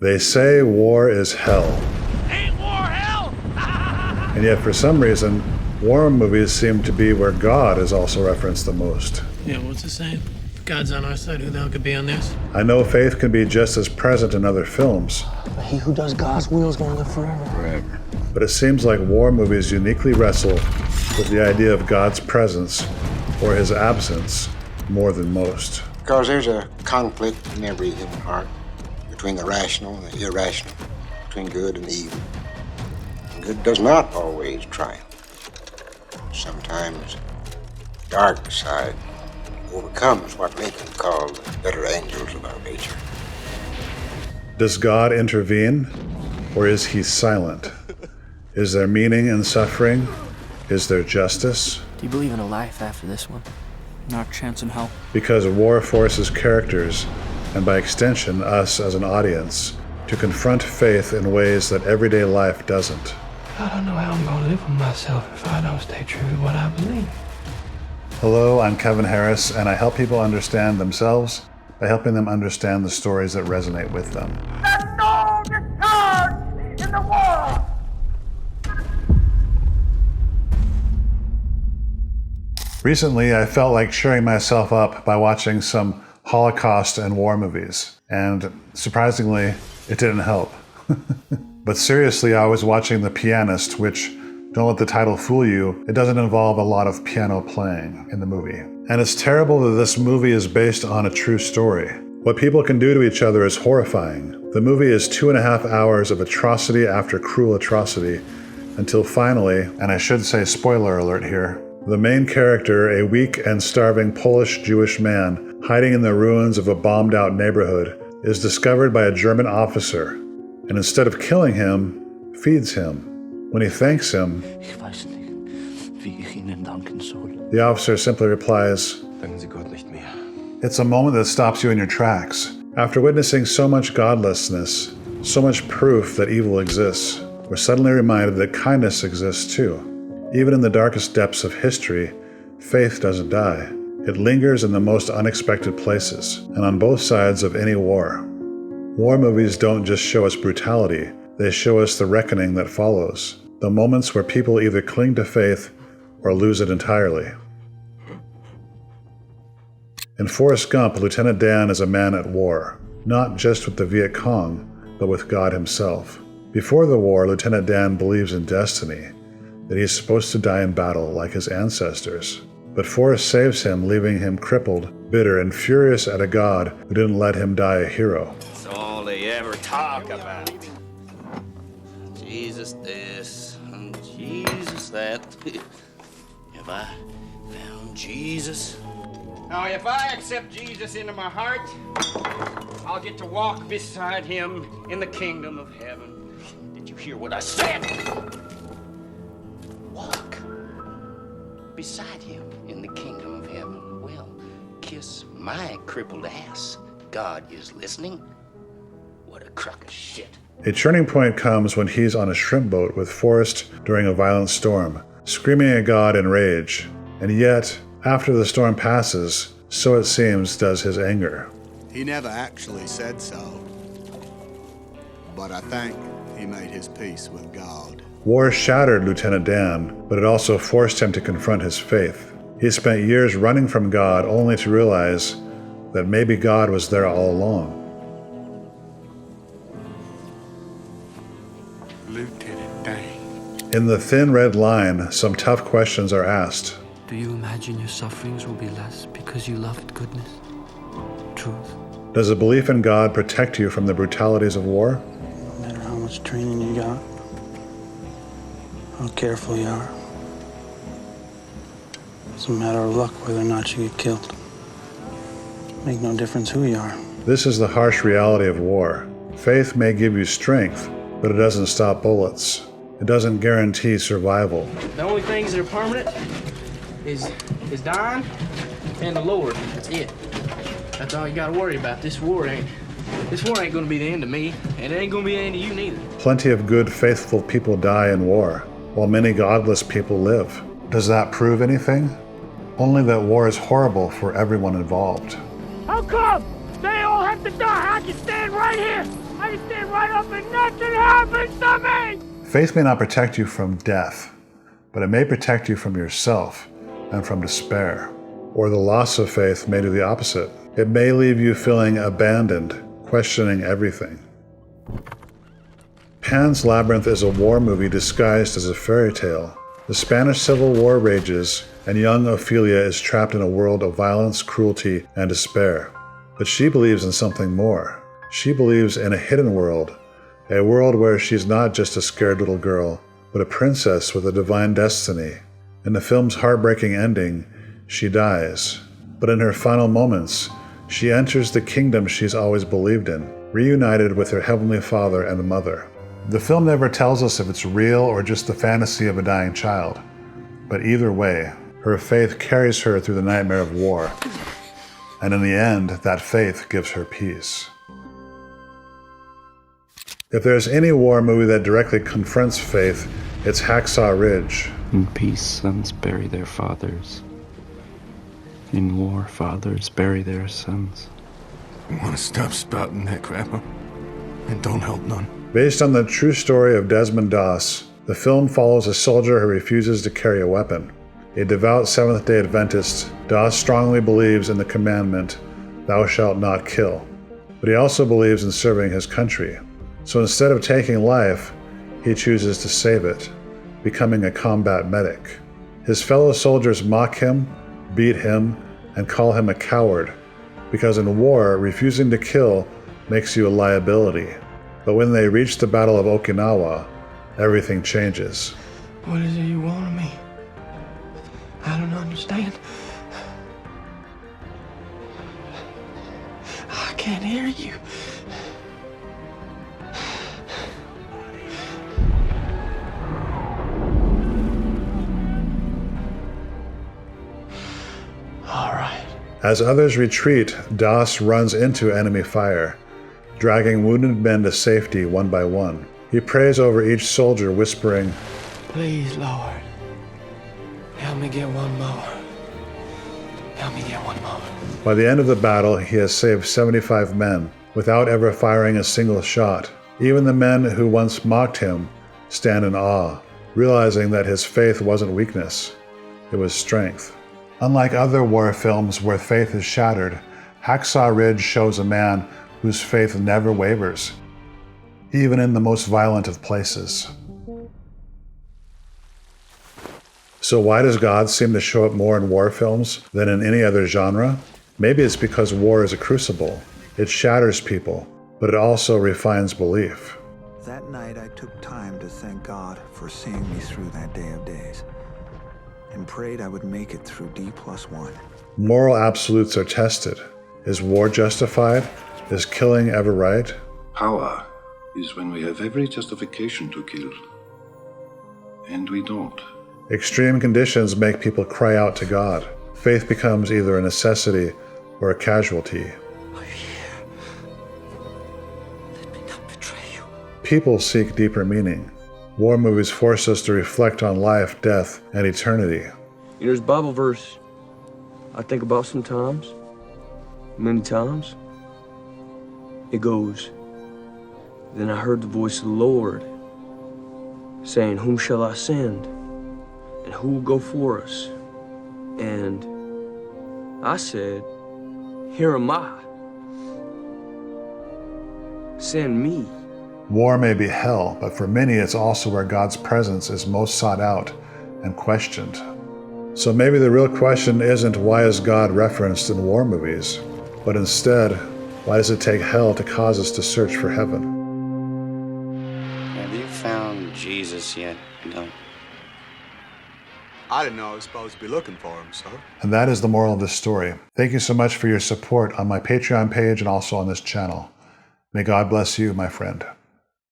They say war is hell. Ain't war hell? And yet for some reason, war movies seem to be where God is also referenced the most. Yeah, what's the saying? If God's on our side, who the hell could be on theirs? I know faith can be just as present in other films, But he who does God's will is gonna live forever. but it seems like war movies uniquely wrestle with the idea of God's presence or his absence more than most. Because there's a conflict in every human heart between the rational and the irrational, between good and evil. And good does not always triumph. Sometimes the dark side overcomes what Lincoln called the better angels of our nature. Does God intervene, or is he silent? Is there meaning in suffering? Is there justice? Do you believe in a life after this one? Not a chance in hell. Because war forces characters, and by extension us as an audience, to confront faith in ways that everyday life doesn't. I don't know how I'm gonna live with myself if I don't stay true to what I believe. Hello, I'm Kevin Harris, and I help people understand themselves by helping them understand the stories that resonate with them. There's no discard in the war! Recently, I felt like cheering myself up by watching some Holocaust and war movies, and surprisingly, it didn't help. But seriously, I was watching The Pianist, which, don't let the title fool you, it doesn't involve a lot of piano playing in the movie. And it's terrible that this movie is based on a true story. What people can do to each other is horrifying. The movie is 2.5 hours of atrocity after cruel atrocity, until finally, and I should say spoiler alert here, the main character, a weak and starving Polish-Jewish man hiding in the ruins of a bombed-out neighborhood, is discovered by a German officer, and instead of killing him, feeds him. When he thanks him, Ich weiß nicht, wie ich Ihnen danken soll. the officer simply replies, Danken Sie Gott nicht mehr. "It's a moment that stops you in your tracks." After witnessing so much godlessness, so much proof that evil exists, we're suddenly reminded that kindness exists too. Even in the darkest depths of history, faith doesn't die. It lingers in the most unexpected places, and on both sides of any war. War movies don't just show us brutality, they show us the reckoning that follows. The moments where people either cling to faith or lose it entirely. In Forrest Gump, Lieutenant Dan is a man at war, not just with the Viet Cong, but with God himself. Before the war, Lieutenant Dan believes in destiny, that he's supposed to die in battle like his ancestors. But Forrest saves him, leaving him crippled, bitter, and furious at a God who didn't let him die a hero. That's all they ever talk about. Jesus this and Jesus that. Have I found Jesus? Now, if I accept Jesus into my heart, I'll get to walk beside him in the kingdom of heaven. Did you hear what I said? Walk beside him in the kingdom of heaven. Well, kiss my crippled ass. God is listening. What a crock of shit. A turning point comes when he's on a shrimp boat with Forrest during a violent storm, screaming at God in rage. And yet, after the storm passes, so it seems does his anger. He never actually said so, but I think he made his peace with God. War shattered Lieutenant Dan, but it also forced him to confront his faith. He spent years running from God only to realize that maybe God was there all along. Lieutenant Dan. In The Thin Red Line, some tough questions are asked. Do you imagine your sufferings will be less because you loved goodness, truth? Does a belief in God protect you from the brutalities of war? No matter how much training you got, how careful you are, it's a matter of luck whether or not you get killed. Make no difference who you are. This is the harsh reality of war. Faith may give you strength, but it doesn't stop bullets. It doesn't guarantee survival. The only things that are permanent is dying and the Lord. That's it. That's all you gotta worry about. This war ain't gonna be the end of me, and it ain't gonna be the end of you neither. Plenty of good, faithful people die in war, while many godless people live. Does that prove anything? Only that war is horrible for everyone involved. How come they all have to die? I can stand right here. I stand right up and nothing happens to me! Faith may not protect you from death, but it may protect you from yourself and from despair. Or the loss of faith may do the opposite. It may leave you feeling abandoned, questioning everything. Pan's Labyrinth is a war movie disguised as a fairy tale. The Spanish Civil War rages, and young Ophelia is trapped in a world of violence, cruelty, and despair. But she believes in something more. She believes in a hidden world, a world where she's not just a scared little girl, but a princess with a divine destiny. In the film's heartbreaking ending, she dies. But in her final moments, she enters the kingdom she's always believed in, reunited with her heavenly father and mother. The film never tells us if it's real or just the fantasy of a dying child. But either way, her faith carries her through the nightmare of war. And in the end, that faith gives her peace. If there's any war movie that directly confronts faith, it's Hacksaw Ridge. In peace, sons bury their fathers. In war, fathers bury their sons. You want to stop spouting that crap, huh? And don't help none. Based on the true story of Desmond Doss, the film follows a soldier who refuses to carry a weapon. A devout Seventh-day Adventist, Doss strongly believes in the commandment, "Thou shalt not kill." But he also believes in serving his country. So instead of taking life, he chooses to save it, becoming a combat medic. His fellow soldiers mock him, beat him, and call him a coward, because in war, refusing to kill makes you a liability. But when they reach the Battle of Okinawa, everything changes. What is it you want of me? I don't understand. I can't hear you. All right. As others retreat, Doss runs into enemy fire, dragging wounded men to safety one by one. He prays over each soldier, whispering, Please, Lord, help me get one more. Help me get one more. By the end of the battle, he has saved 75 men, without ever firing a single shot. Even the men who once mocked him stand in awe, realizing that his faith wasn't weakness, it was strength. Unlike other war films where faith is shattered, Hacksaw Ridge shows a man whose faith never wavers, even in the most violent of places. So why does God seem to show up more in war films than in any other genre? Maybe it's because war is a crucible. It shatters people, but it also refines belief. That night I took time to thank God for seeing me through that day of days, and prayed I would make it through D+1. Moral absolutes are tested. Is war justified? Is killing ever right? Power is when we have every justification to kill, and we don't. Extreme conditions make people cry out to God. Faith becomes either a necessity or a casualty. Let me not betray you. People seek deeper meaning. War movies force us to reflect on life, death, and eternity. You know, there's a Bible verse I think about sometimes, many times. It goes, Then I heard the voice of the Lord saying, Whom shall I send? And who will go for us? And I said, Here am I. Send me. War may be hell, but for many it's also where God's presence is most sought out and questioned. So maybe the real question isn't why is God referenced in war movies, but instead, why does it take hell to cause us to search for heaven? Have you found Jesus yet, Dunk? I didn't know I was supposed to be looking for him, sir. And that is the moral of this story. Thank you so much for your support on my Patreon page and also on this channel. May God bless you, my friend.